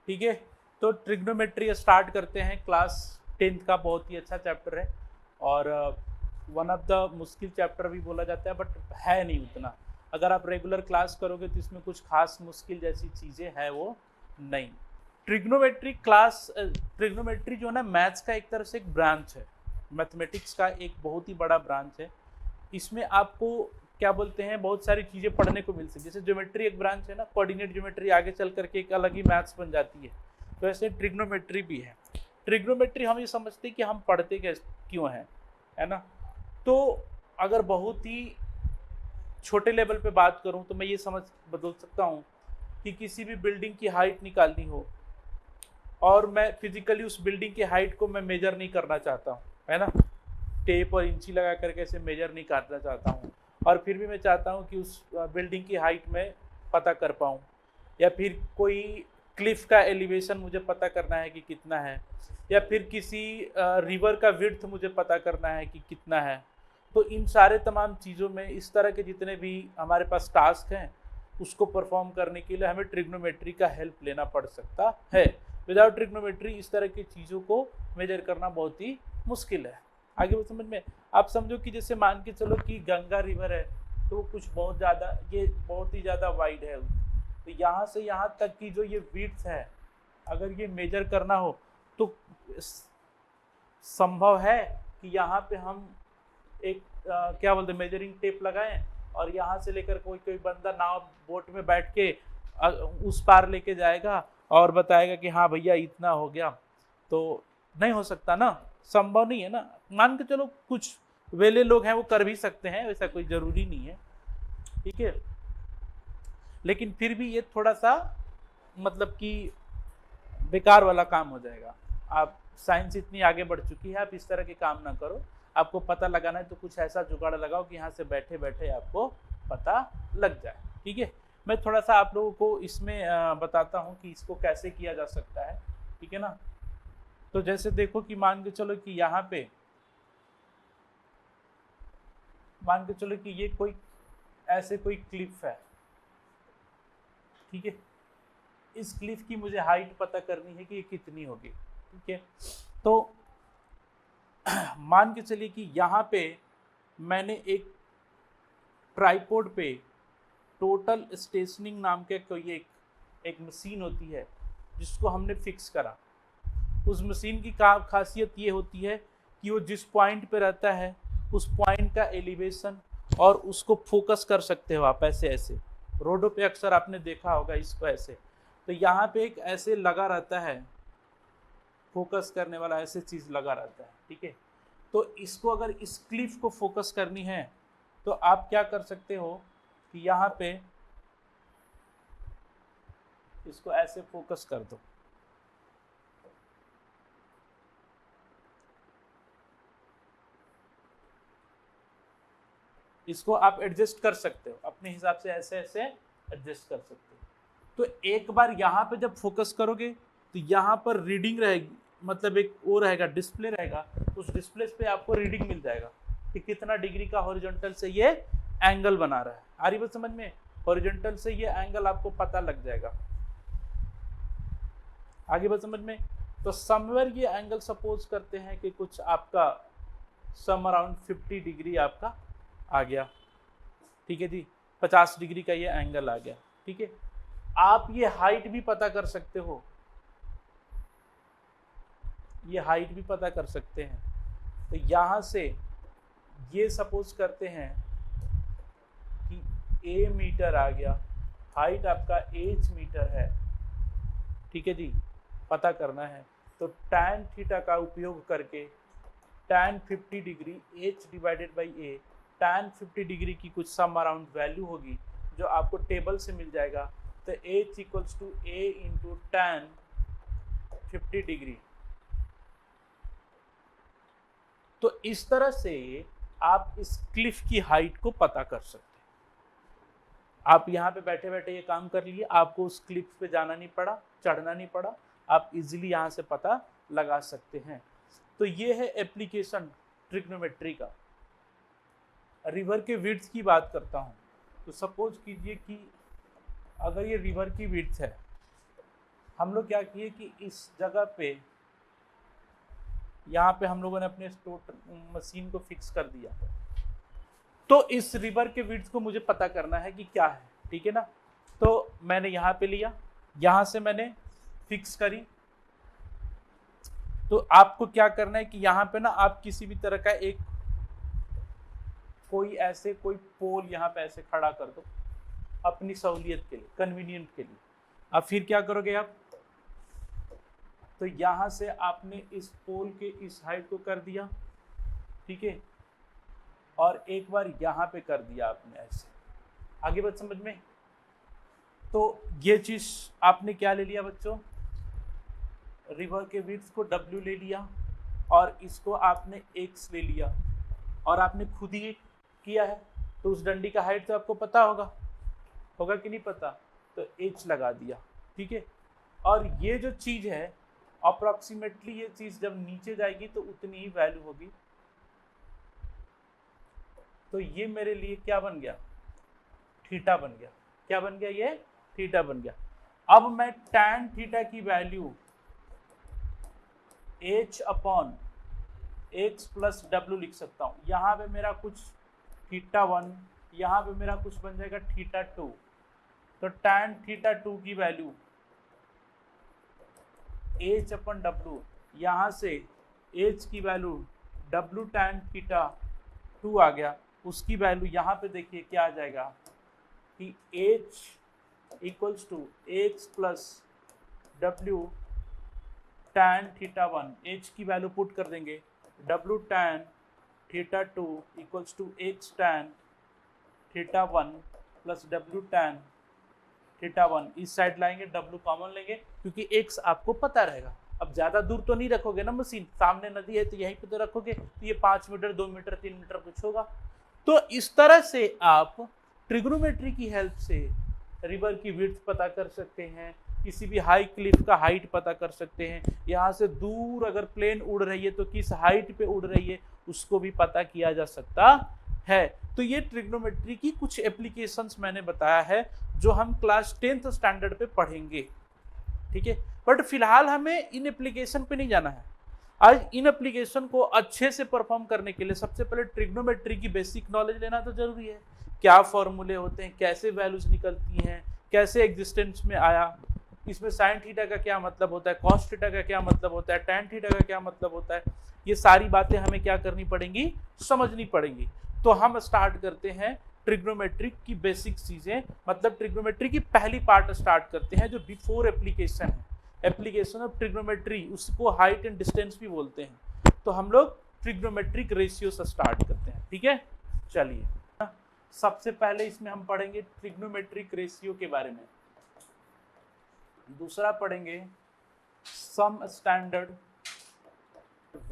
ठीक है, तो ट्रिग्नोमेट्री स्टार्ट करते हैं। क्लास 10th का बहुत ही अच्छा चैप्टर है और वन ऑफ द मुश्किल चैप्टर भी बोला जाता है, बट है नहीं उतना। अगर आप रेगुलर क्लास करोगे तो इसमें कुछ खास मुश्किल जैसी चीज़ें हैं वो नहीं। ट्रिग्नोमेट्री जो है ना, मैथ्स का एक तरह से एक ब्रांच है, मैथमेटिक्स का एक बहुत ही बड़ा ब्रांच है। इसमें आपको क्या बोलते हैं, बहुत सारी चीज़ें पढ़ने को मिल सकती है। जैसे ज्योमेट्री एक ब्रांच है ना, कोऑर्डिनेट ज्योमेट्री आगे चल करके एक अलग ही मैथ्स बन जाती है, तो ऐसे ट्रिग्नोमेट्री भी है। ट्रिग्नोमेट्री हम ये समझते हैं कि हम पढ़ते क्यों हैं, है ना। तो अगर बहुत ही छोटे लेवल पे बात करूं तो मैं ये समझ बदल सकता हूं कि किसी भी बिल्डिंग की हाइट निकालनी हो और मैं फिजिकली उस बिल्डिंग की हाइट को मैं मेजर नहीं करना चाहता हूँ, है ना, टेप और इंची लगा करके ऐसे मेजर नहीं करना चाहता हूँ, और फिर भी मैं चाहता हूँ कि उस बिल्डिंग की हाइट में पता कर पाऊँ, या फिर कोई क्लिफ का एलिवेशन मुझे पता करना है कि कितना है, या फिर किसी रिवर का विड्थ मुझे पता करना है कि कितना है। तो इन सारे तमाम चीज़ों में इस तरह के जितने भी हमारे पास टास्क हैं उसको परफॉर्म करने के लिए हमें ट्रिग्नोमेट्री का हेल्प लेना पड़ सकता है। विदाउट ट्रिग्नोमेट्री इस तरह की चीज़ों को मेजर करना बहुत ही मुश्किल है। आगे वो समझ में, आप समझो कि जैसे मान के चलो कि गंगा रिवर है, तो वो कुछ बहुत ज़्यादा, ये बहुत ही ज़्यादा वाइड है, तो यहाँ से यहाँ तक की जो ये विड्थ है, अगर ये मेजर करना हो तो संभव है कि यहाँ पे हम एक क्या बोलते हैं, मेजरिंग टेप लगाएं और यहाँ से लेकर कोई कोई बंदा नाव बोट में बैठ के उस पार लेके जाएगा और बताएगा कि हाँ भैया इतना हो गया, तो नहीं हो सकता ना, संभव नहीं है ना। मान के चलो कुछ वेले लोग हैं वो कर भी सकते हैं, वैसा कोई जरूरी नहीं है, ठीक है, लेकिन फिर भी ये थोड़ा सा मतलब कि बेकार वाला काम हो जाएगा। आप साइंस इतनी आगे बढ़ चुकी है, आप इस तरह के काम ना करो। आपको पता लगाना है तो कुछ ऐसा जुगाड़ लगाओ कि यहाँ से बैठे बैठे आपको पता लग जाए, ठीक है। मैं थोड़ा सा आप लोगों को इसमें बताता हूँ कि इसको कैसे किया जा सकता है, ठीक है ना। तो जैसे देखो कि मान के चलो कि यहाँ पे मान के चलो कि ये कोई ऐसे कोई क्लिफ है, ठीक है। इस क्लिफ की मुझे हाइट पता करनी है कि ये कितनी होगी, ठीक है। तो मान के चलिए कि यहाँ पे मैंने एक ट्राइपॉड पे टोटल स्टेशनिंग नाम के कोई एक मशीन होती है जिसको हमने फिक्स करा। उस मशीन की खासियत ये होती है कि वो जिस पॉइंट पे रहता है उस पॉइंट का एलिवेशन और उसको फोकस कर सकते हो आप ऐसे ऐसे। रोडों पे अक्सर आपने देखा होगा इसको ऐसे, तो यहाँ पे एक ऐसे लगा रहता है, फोकस करने वाला ऐसे चीज़ लगा रहता है, ठीक है। तो इसको अगर इस क्लिफ को फोकस करनी है तो आप क्या कर सकते हो कि यहाँ पे इसको ऐसे फोकस कर दो, इसको आप एडजस्ट कर सकते हो अपने हिसाब से, ऐसे ऐसे एडजस्ट कर सकते हो। तो एक बार यहाँ पे जब फोकस करोगे तो यहाँ पर रीडिंग रहेगी, मतलब एक वो रहेगा, डिस्प्ले रहेगा, उस डिस्प्ले पे आपको रीडिंग मिल जाएगा कि कितना डिग्री का हॉरिजॉन्टल से ये एंगल बना रहा है। आ रही बात समझ में, हॉरिजॉन्टल से ये एंगल आपको पता लग जाएगा। आगे बात समझ में, तो समवेयर ये एंगल सपोज करते हैं कि कुछ आपका सम अराउंड 50 डिग्री आपका आ गया, ठीक है जी, 50 डिग्री का ये एंगल आ गया, ठीक है। आप ये हाइट भी पता कर सकते हो, ये हाइट भी पता कर सकते हैं। तो यहाँ से ये सपोज करते हैं कि a मीटर आ गया, हाइट आपका h मीटर है, ठीक है जी, पता करना है। तो tan थीटा का उपयोग करके tan 50 degree h divided by a, tan 50 degree की कुछ सम अराउंड वैल्यू होगी जो आपको टेबल से मिल जाएगा। तो h equals to a into tan 50 degree. तो इस तरह से आप इस क्लिफ की हाइट को पता कर सकते हैं। आप यहाँ पे बैठे बैठे ये काम कर लिए, आपको उस क्लिफ पे जाना नहीं पड़ा, चढ़ना नहीं पड़ा, आप इजीली यहाँ से पता लगा सकते हैं। तो ये है एप्लीकेशन ट्रिग्नोमेट्री का। रिवर के विड्थ की बात करता हूँ, तो सपोज कीजिए कि अगर ये रिवर की विड्थ है, हम लोग क्या किए कि इस जगह पे यहाँ पे हम लोगों ने अपने मशीन को फिक्स कर दिया। तो इस रिवर के विड्थ को मुझे पता करना है कि क्या है, ठीक है ना। तो मैंने यहाँ पे लिया, यहाँ से मैंने फिक्स करी। तो आपको क्या करना है कि यहाँ पे ना आप किसी भी तरह का एक कोई पोल यहाँ पे ऐसे खड़ा कर दो अपनी सहूलियत के लिए, कन्वीनियंट के लिए। अब फिर क्या करोगे आप, तो यहाँ से आपने इस पोल के इस हाइट को कर दिया, ठीक है, और एक बार यहाँ पे कर दिया आपने ऐसे। आगे बात समझ में? तो ये चीज आपने क्या ले लिया बच्चों, रिवर के विड्थ को W ले लिया और इसको आपने X ले लिया, और आपने खुद ही किया है तो उस डंडी का हाइट तो आपको पता होगा कि नहीं पता, तो H लगा दिया, ठीक है। और ये जो चीज है अप्रोक्सीमेटली, ये चीज जब नीचे जाएगी तो उतनी ही वैल्यू होगी। तो ये मेरे लिए क्या बन गया, थीटा बन गया। क्या बन गया, ये थीटा बन गया। अब मैं tan थीटा की value H upon X plus W लिख सकता हूँ। यहाँ पे मेरा कुछ θ1, यहाँ पे मेरा कुछ बन जाएगा θ2। तो tan θ2 की वैल्यू H अपन W, यहाँ से H की वैल्यू W tan θ2 आ गया, उसकी वैल्यू यहाँ पे देखिए क्या आ जाएगा कि H equals to X plus W tan θ1। H की वैल्यू पुट कर देंगे, W tan θ2 equals to X tan θ1 plus W tan θ1। इस साइड लाएंगे, W कॉमन लेंगे क्योंकि X आपको पता रहेगा। अब ज़्यादा दूर तो नहीं रखोगे ना मशीन, सामने नदी है तो यहीं पे तो रखोगे, तो ये 5 मीटर 2 मीटर 3 मीटर कुछ होगा। तो इस तरह से आप ट्रिग्नोमेट्री की हेल्प से रिवर की विड्थ पता कर सकते हैं, किसी भी हाई क्लिफ का हाइट पता कर सकते हैं। यहाँ से दूर अगर प्लेन उड़ रही है तो किस हाइट पे उड़ रही है उसको भी पता किया जा सकता है। तो ये ट्रिग्नोमेट्री की कुछ एप्लीकेशंस मैंने बताया है जो हम क्लास 10th स्टैंडर्ड पे पढ़ेंगे, ठीक है। बट फिलहाल हमें इन एप्लीकेशन पे नहीं जाना है। आज इन एप्लीकेशन को अच्छे से परफॉर्म करने के लिए सबसे पहले ट्रिग्नोमेट्री की बेसिक नॉलेज लेना तो जरूरी है। क्या फॉर्मूले होते हैं, कैसे वैल्यूज निकलती हैं, कैसे एग्जिस्टेंस में आया, इसमें साइन थीटा का क्या मतलब होता है, कॉस थीटा का क्या मतलब होता है, टैन थीटा का क्या मतलब होता है, ये सारी बातें हमें क्या करनी पड़ेंगी, समझनी पड़ेंगी। तो हम स्टार्ट करते हैं ट्रिग्नोमेट्री की बेसिक चीजें, मतलब ट्रिग्नोमेट्री की पहली पार्ट स्टार्ट करते हैं जो बिफोर एप्लीकेशन है, एप्लीकेशन ऑफ ट्रिग्नोमेट्री, उसको हाइट एंड डिस्टेंस भी बोलते हैं। तो हम लोग ट्रिग्नोमेट्रिक रेशियो से स्टार्ट करते हैं, ठीक है। चलिए, सबसे पहले इसमें हम पढ़ेंगे ट्रिग्नोमेट्रिक रेशियो के बारे में। दूसरा पढ़ेंगे some standard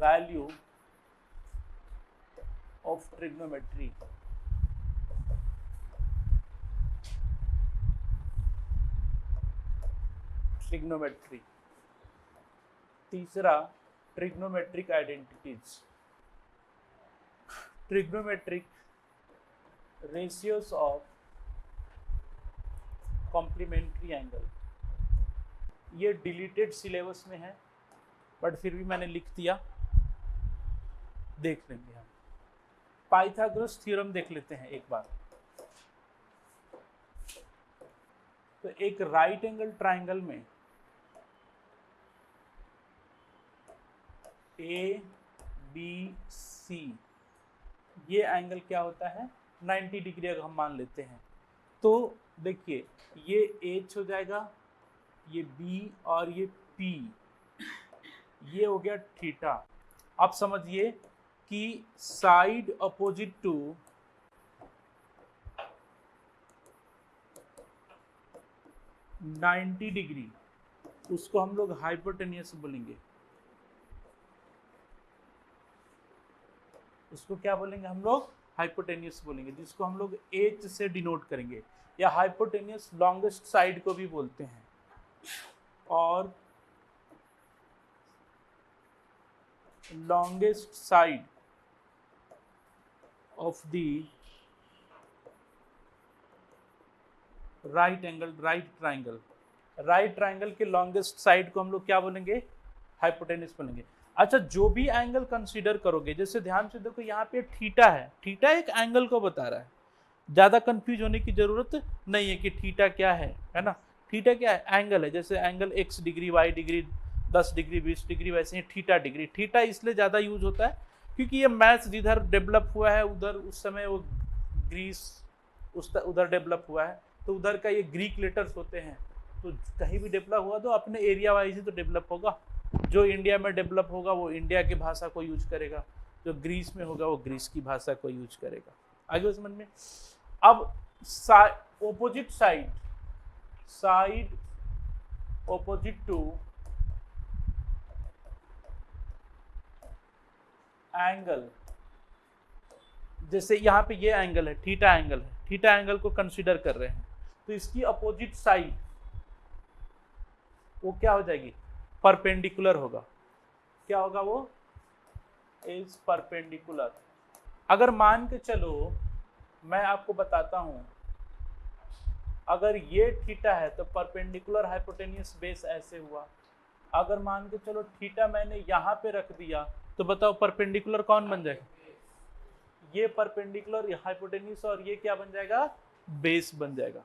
value of trigonometry. Trigonometry. तीसरा trigonometric identities, trigonometric ratios of complementary angle. ये डिलीटेड सिलेबस में है बट फिर भी मैंने लिख दिया, देख लेंगे हम। पाइथागोरस थ्योरम देख लेते हैं एक बार। तो एक राइट एंगल ट्राइंगल में ए बी सी, ये एंगल क्या होता है, 90 डिग्री अगर हम मान लेते हैं। तो देखिए ये एच हो जाएगा, ये बी और ये पी, ये हो गया थीटा। अब समझिए कि side opposite to ninety degree, उसको हम लोग हाइपोटेनियस बोलेंगे। उसको क्या बोलेंगे हम लोग, हाइपोटेनियस बोलेंगे, जिसको हम लोग एच से डिनोट करेंगे, या हाइपोटेनियस लॉन्गेस्ट साइड को भी बोलते हैं। और longest side of the right triangle, right triangle के लॉन्गेस्ट साइड को हम लोग क्या बोलेंगे, हाइपोटेन्यूस बोलेंगे। अच्छा, जो भी एंगल कंसीडर करोगे, जैसे ध्यान से देखो यहाँ पे थीटा है, थीटा एक एंगल को बता रहा है, ज्यादा कंफ्यूज होने की जरूरत नहीं है कि थीटा क्या है ना। थीटा क्या है, एंगल है, जैसे angle x degree, y degree, 10 degree, 20 degree, वैसे ही थीटा डिग्री। थीटा इसलिए ज़्यादा यूज होता है क्योंकि ये मैथ्स जिधर डेवलप हुआ है उधर उस समय वो ग्रीस उधर डेवलप हुआ है, तो उधर का ये ग्रीक लेटर्स होते हैं, तो कहीं भी डेवलप हुआ तो अपने एरिया वाइज ही तो डेवलप होगा। जो इंडिया में डेवलप होगा वो इंडिया की भाषा को यूज करेगा, जो ग्रीस में होगा वो ग्रीस की भाषा को यूज करेगा। आगे समझ में। अब opposite side opposite to angle, जैसे यहाँ पे ये एंगल है, थीटा एंगल है, थीटा एंगल को कंसीडर कर रहे हैं, तो इसकी अपोजिट साइड वो क्या हो जाएगी, परपेंडिकुलर होगा। क्या होगा वो, इज परपेंडिकुलर। अगर मान के चलो, मैं आपको बताता हूं, अगर ये थीटा है तो परपेंडिकुलर हाइपोटेन्यूस बेस ऐसे हुआ। अगर मान के चलो थीटा मैंने यहाँ पे रख दिया, तो बताओ परपेंडिकुलर कौन बन जाएगा, ये परपेंडिकुलर हाइपोटेन्यूस, और ये क्या बन जाएगा, बेस बन जाएगा।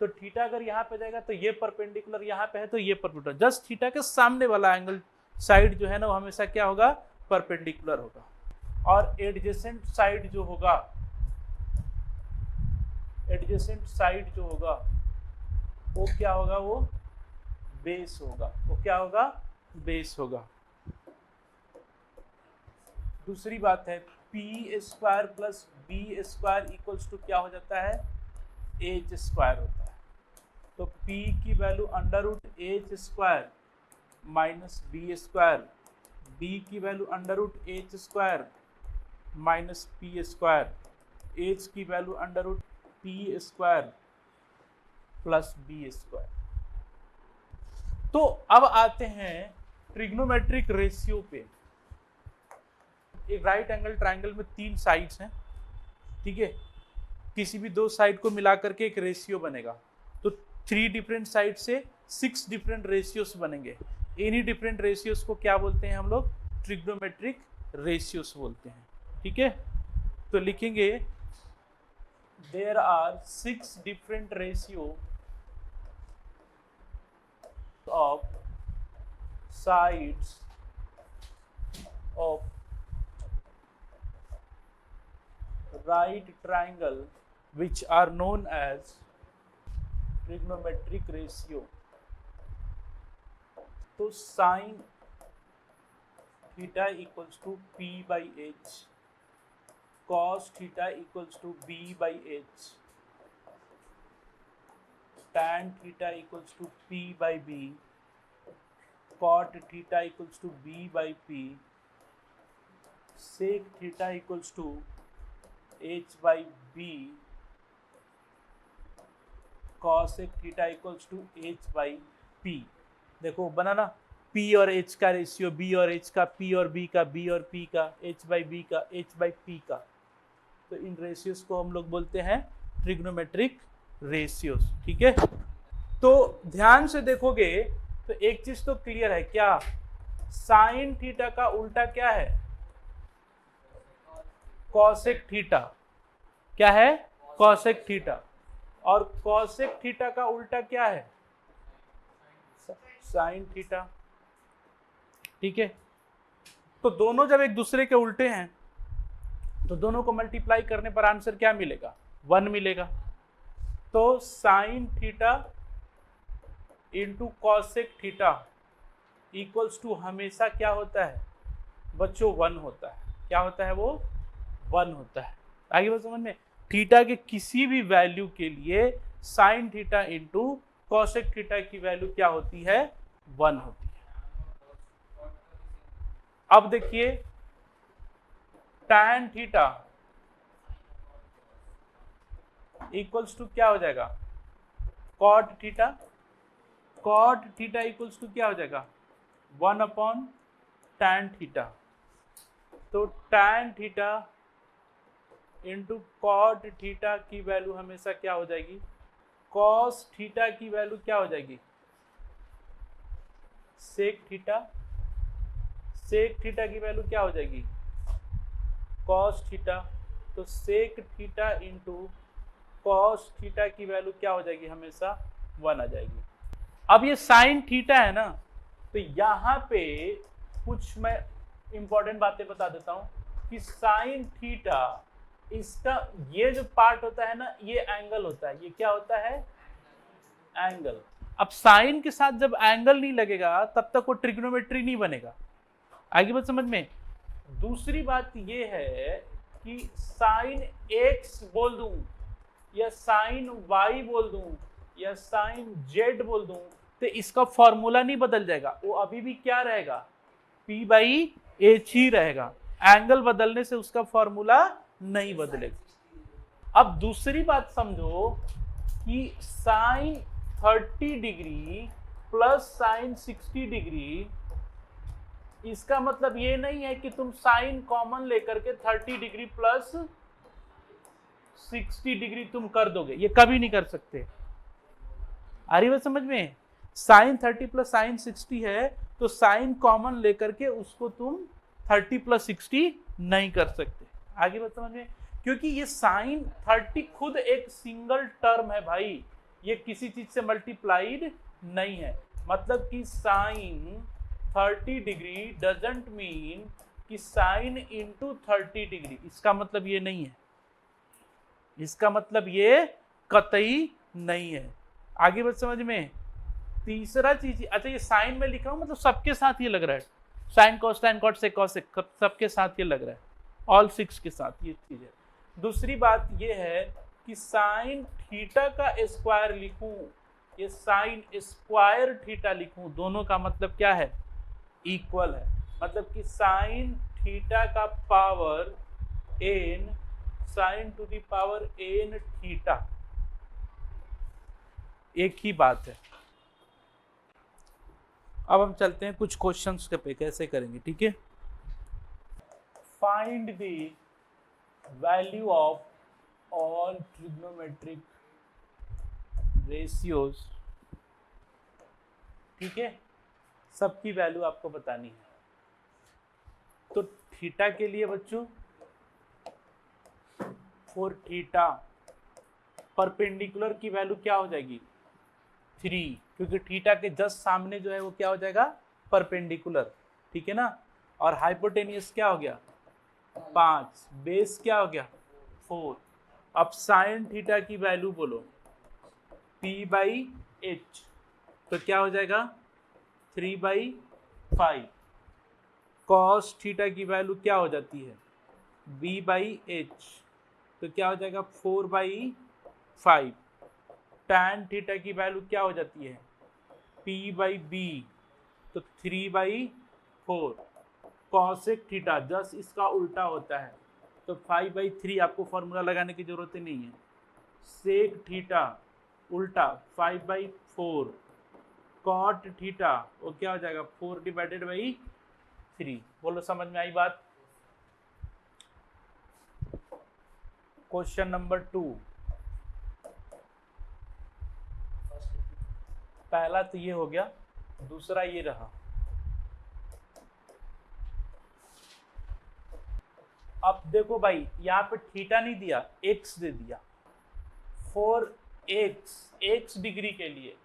तो थीटा अगर यहाँ पे जाएगा तो ये परपेंडिकुलर यहाँ पे है, तो ये परपेंडिकुलर, जस्ट थीटा के सामने वाला एंगल साइड जो है ना वो हमेशा क्या होगा, परपेंडिकुलर होगा। और एडजेसेंट साइड जो होगा, एडजेसेंट साइड जो होगा वो क्या होगा, वो बेस होगा। वो क्या होगा, बेस होगा। दूसरी बात है, P square plus B square equals to क्या हो जाता है, एच स्क्वायर होता है। तो p की value under root H square minus B square, b की value under root H square minus P square, h की value under root P square plus B square. तो अब आते हैं ट्रिग्नोमेट्रिक रेशियो पे। एक राइट एंगल ट्राइंगल में 3 sides हैं, ठीक है, किसी भी 2 साइड को मिलाकर के एक रेशियो बनेगा, तो 3 डिफरेंट साइड से 6 डिफरेंट रेशियोस बनेंगे। इन्हीं डिफरेंट रेशियोस को क्या बोलते हैं हम लोग, ट्रिग्नोमेट्रिक रेशियोस बोलते हैं, ठीक है। तो लिखेंगे there are 6 different ratio of sides of right triangle which are known as trigonometric ratio। तो sin theta equals to p by h, cos theta equals to b by h, tan theta equals to p by b, cot theta equals to b by p, sec theta equals to h by b, cosec theta equals to h by p। देखो बना ना, p और h का ratio, b और h का, p और b का, b और p का, h by b का, h by p का। तो इन रेशियोस को हम लोग बोलते हैं ट्रिग्नोमेट्रिक रेशियोस, ठीक है। तो ध्यान से देखोगे तो एक चीज तो क्लियर है, क्या, साइन थीटा का उल्टा क्या है, कॉसेक थीटा। क्या है, कॉसेक थीटा। और कॉसेक थीटा का उल्टा क्या है, साइन थीटा, ठीक है। तो दोनों जब एक दूसरे के उल्टे हैं तो दोनों को मल्टीप्लाई करने पर आंसर क्या मिलेगा, 1 मिलेगा। तो sine theta into cosec theta equals to हमेशा क्या होता है बच्चों, 1 होता है। क्या होता है वो, 1 होता है। आगे बात समझ में, थीटा के किसी भी वैल्यू के लिए sign theta into cosec theta की वैल्यू क्या होती है, 1 होती है। अब देखिए tan थीटा इक्वल्स टू क्या हो जाएगा, cot theta. Cot theta equals to क्या हो जाएगा, 1 अपॉन tan थीटा। तो tan theta into cot theta की वैल्यू हमेशा क्या हो जाएगी, कॉस थीटा की वैल्यू क्या हो जाएगी, सेक थीटा, सेक थीटा की वैल्यू क्या हो जाएगी, कॉस थीटा, तो sec theta into cos theta की वैल्यू क्या हो जाएगी, हमेशा 1 आ जाएगी। अब ये साइन थीटा है ना, तो यहाँ पे कुछ मैं इंपॉर्टेंट बातें बता देता हूं कि साइन थीटा, इसका ये जो पार्ट होता है ना, ये एंगल होता है, ये क्या होता है, एंगल। अब साइन के साथ जब एंगल नहीं लगेगा तब तक वो ट्रिग्नोमेट्री नहीं बनेगा। आगे बात समझ में। दूसरी बात ये है कि साइन एक्स बोल दूं या साइन वाई बोल दूं या साइन जेड बोल दूं, तो इसका फॉर्मूला नहीं बदल जाएगा, वो अभी भी क्या रहेगा, P बाई एच ही रहेगा। एंगल बदलने से उसका फॉर्मूला नहीं बदलेगा। अब दूसरी बात समझो कि sine 30 degree plus sine 60 degree, इसका मतलब ये नहीं है कि तुम साइन कॉमन लेकर के 30 डिग्री प्लस 60 डिग्री तुम कर दोगे, ये कभी नहीं कर सकते। आ रही बात समझ में। साइन 30 प्लस साइन 60 है, तो साइन कॉमन लेकर के उसको तुम 30 प्लस 60 नहीं कर सकते। आगे बात समझ में, क्योंकि ये साइन 30 खुद एक सिंगल टर्म है भाई, ये किसी चीज से मल्टीप्लाइड नहीं है। मतलब कि साइन 30 डिग्री डजंट मीन कि साइन इंटू 30 डिग्री, इसका मतलब ये नहीं है, इसका मतलब ये कतई नहीं है। आगे बात समझ में। तीसरा चीज, अच्छा ये साइन में लिखा हूं मतलब सबके साथ ये लग रहा है, sine cos tan cot sec cosec सबके साथ ये लग रहा है, ऑल 6 के साथ ये चीज है। दूसरी बात ये है कि साइन थीटा का स्क्वायर लिखूं, ये साइन स्क्वायर थीटा लिखूं, दोनों का मतलब क्या है, इक्वल है। मतलब कि साइन थीटा का power n sign to the power n theta, एक ही बात है। अब हम चलते हैं कुछ क्वेश्चंस पे, कैसे करेंगे, ठीक है। Find the value of all trigonometric ratios, ठीक है, सबकी वैल्यू आपको बतानी है। तो थीटा के लिए बच्चों, फॉर थीटा परपेंडिकुलर की वैल्यू क्या हो जाएगी, 3, क्योंकि थीटा के जस्ट सामने जो है वो क्या हो जाएगा, परपेंडिकुलर, ठीक है ना। और हाइपोटेनियस क्या हो गया, 5, बेस क्या हो गया, 4। अब साइन थीटा की वैल्यू बोलो, P बाई एच, तो क्या हो जाएगा 3/5। कॉस थीटा की वैल्यू क्या हो जाती है, B बाई एच, तो क्या हो जाएगा 4/5। टैन थीटा की वैल्यू क्या हो जाती है, P बाई बी, तो 3/4। कॉसेक थीटा जस्ट इसका उल्टा होता है, तो 5/3, आपको फॉर्मूला लगाने की जरूरत ही नहीं है। सेक थीटा उल्टा 5/4। कॉट थीटा वो क्या हो जाएगा 4/3। बोलो समझ में आई बात। क्वेश्चन नंबर 2, पहला तो ये हो गया, दूसरा ये रहा। अब देखो भाई, यहाँ पे थीटा नहीं दिया, एक्स दे दिया, 4x डिग्री के लिए।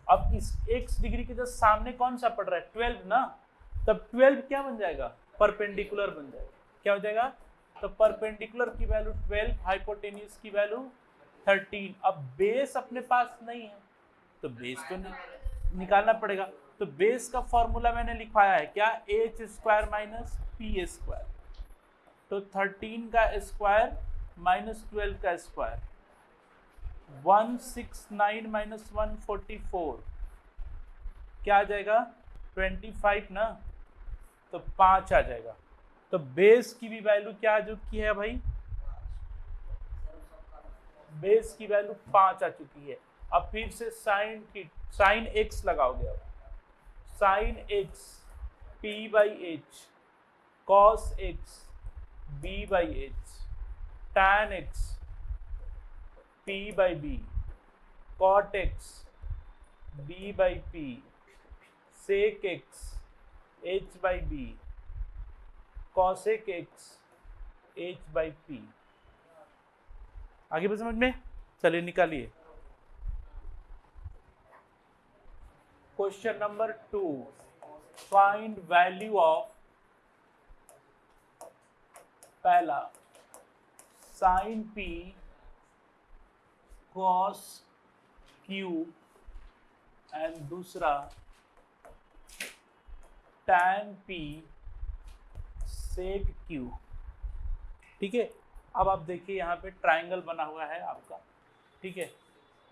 अब इस x डिग्री के जस्ट सामने कौन सा पड़ रहा है, 12 ना, तब 12 क्या बन जाएगा, परपेंडिकुलर बन जाएगा। क्या हो जाएगा, तो परपेंडिकुलर की वैल्यू 12, हाइपोटेन्यूज की वैल्यू 13। अब बेस अपने पास नहीं है, तो बेस तो निकालना पड़ेगा। तो बेस का फॉर्मूला मैंने लिखवाया है क्या, h² माइनस p²। तो 13 का स्क्वायर माइनस 12 का स्क्वायर, 169 माइनस 144 क्या आ जाएगा, 25 ना, तो 5 आ जाएगा। तो बेस की भी वैल्यू क्या आ चुकी है भाई, बेस की वैल्यू 5 आ चुकी है। अब फिर से साइन एक्स लगाओगे, अब sine x P by h, cos x B by h, tan x P by b, cot x B by p, sec x h by b cosec x h by p. आगे भी समझ में? चलिए निकालिए। Question number 2, find value of पहला sine p cos q and दूसरा tan p sec q. ठीक है, अब आप देखिए यहाँ पे ट्राइंगल बना हुआ है आपका। ठीक है,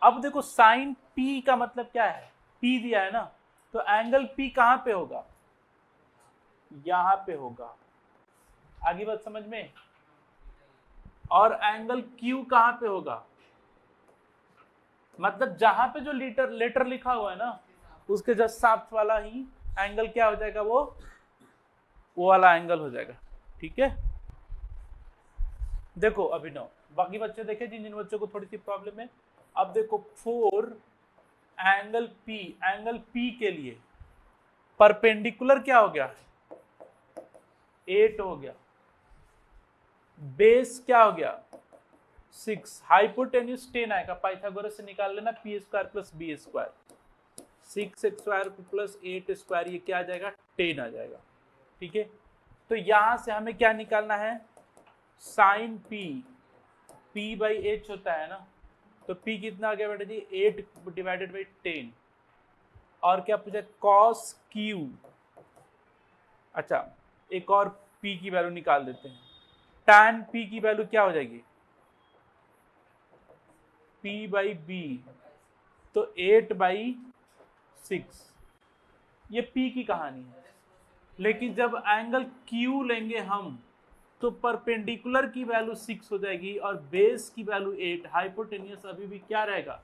अब देखो साइन पी का मतलब क्या है, पी दिया है ना, तो एंगल पी कहाँ पे होगा, यहाँ पे होगा। आगे बात समझ में? और एंगल क्यू कहाँ पे होगा, मतलब जहां पे जो लेटर लिखा हुआ है ना उसके जस्ट साथ वाला ही एंगल क्या हो जाएगा, वो वाला एंगल हो जाएगा। ठीक है, देखो अभिनव, बाकी बच्चे देखे जिन जिन बच्चों को थोड़ी सी प्रॉब्लम है। अब देखो 4 एंगल पी के लिए परपेंडिकुलर क्या हो गया, 8 हो गया, बेस क्या हो गया 6, हाइपोटेन्यूज 10 आएगा, पाइथागोरस से निकाल लेना, P square plus B square, 6 square plus 8 square, ये क्या आ जाएगा 10 आ जाएगा। ठीक है, तो यहां से हमें क्या निकालना है, साइन पी बाई एच होता है ना, तो पी कितना आ गया बेटा जी 8 डिवाइडेड बाई 10, और क्या पूछा कॉस क्यू। अच्छा, एक और पी की वैल्यू निकाल देते हैं, टैन पी की वैल्यू क्या हो जाएगी, पी बाई बी, तो 8 बाई 6, ये पी की कहानी है। लेकिन जब एंगल क्यू लेंगे हम तो परपेंडिकुलर की वैल्यू 6 हो जाएगी और बेस की वैल्यू 8, हाइपोटेन्यूस अभी भी क्या रहेगा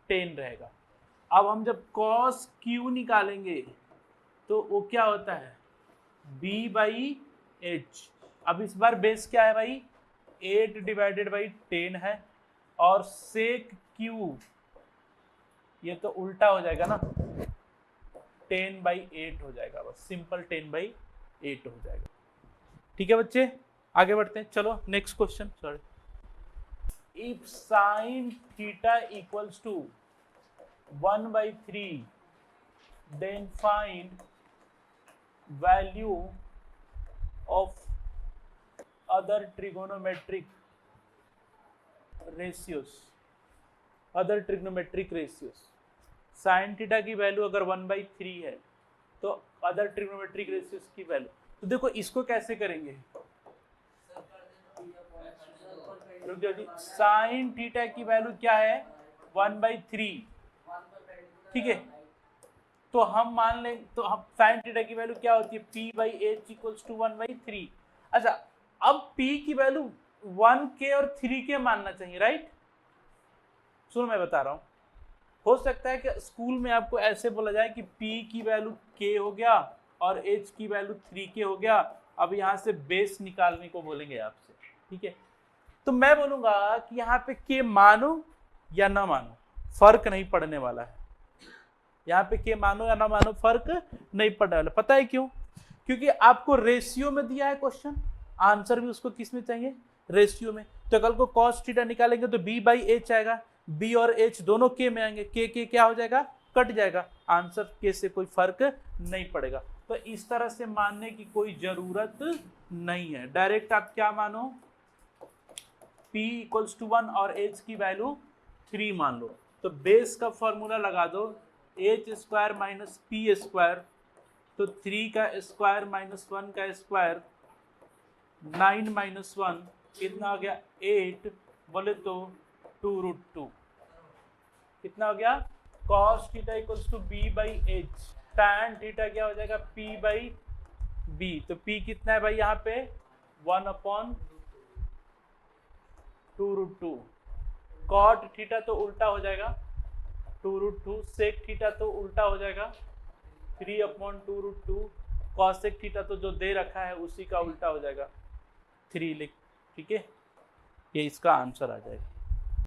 10 रहेगा। अब हम जब कॉस क्यू निकालेंगे तो वो क्या होता है b बाई एच। अब इस बार बेस क्या है भाई 8 डिवाइडेड बाई 10 है, और सेक क्यू ये तो उल्टा हो जाएगा ना, 10 बाई 8 हो जाएगा, बस सिंपल 10 बाई 8 हो जाएगा। ठीक है बच्चे, आगे बढ़ते हैं। चलो next question, sorry. If sine theta equals to 1/3 then find value of other trigonometric ratios. Sine theta की वैल्यू अगर 1/3 है तो अदर ट्रिग्नोमेट्रिक रेशियोज की वैल्यू, तो देखो इसको कैसे करेंगे, रुक जाओ जी, साइन थीटा की वैल्यू क्या है 1/3। ठीक है, तो हम मान लें, तो हम साइन थीटा की वैल्यू क्या होती है p by H equals to 1/3। अच्छा, अब p की वैल्यू 1k और 3k मानना चाहिए, राइट। सुनो मैं बता रहा हूं, हो सकता है कि स्कूल में आपको ऐसे बोला जाए कि p की वैल्यू k हो गया और h की वैल्यू 3k हो गया, अब यहाँ से बेस निकालने को बोलेंगे आपसे। ठीक है, तो मैं बोलूंगा कि यहाँ पे k मानो या ना मानो फर्क नहीं पड़ने वाला है, यहाँ पे k मानो या ना मानो फर्क नहीं पड़ने वाला। पता है क्यों? क्योंकि आपको रेशियो में दिया है क्वेश्चन, आंसर भी उसको किस में चाहिए, रेशियो में। तो कल को cos थीटा निकालेंगे तो b बाई एच आएगा, b और h दोनों k में आएंगे, k क्या हो जाएगा कट जाएगा, आंसर k से कोई फर्क नहीं पड़ेगा। तो इस तरह से मानने की कोई जरूरत नहीं है, डायरेक्ट आप क्या मानो p इक्वल्स टू 1 और h की वैल्यू 3 मान लो। तो बेस का फॉर्मूला लगा दो h square minus P square, तो 3 का स्क्वायर माइनस 1 का स्क्वायर 9 माइनस 1 कितना हो गया 8, बोले तो 2√2 कितना हो गया, cos theta equals to b by H, tan theta क्या हो जाएगा p बाई b, तो p कितना है भाई यहाँ पे 1/2√2, cot थीटा तो उल्टा हो जाएगा 2√2, sec थीटा तो उल्टा हो जाएगा 3/2√2, cosec थीटा तो जो दे रखा है उसी का उल्टा हो जाएगा 3 लिख। ठीक है, ये इसका आंसर आ जाएगा।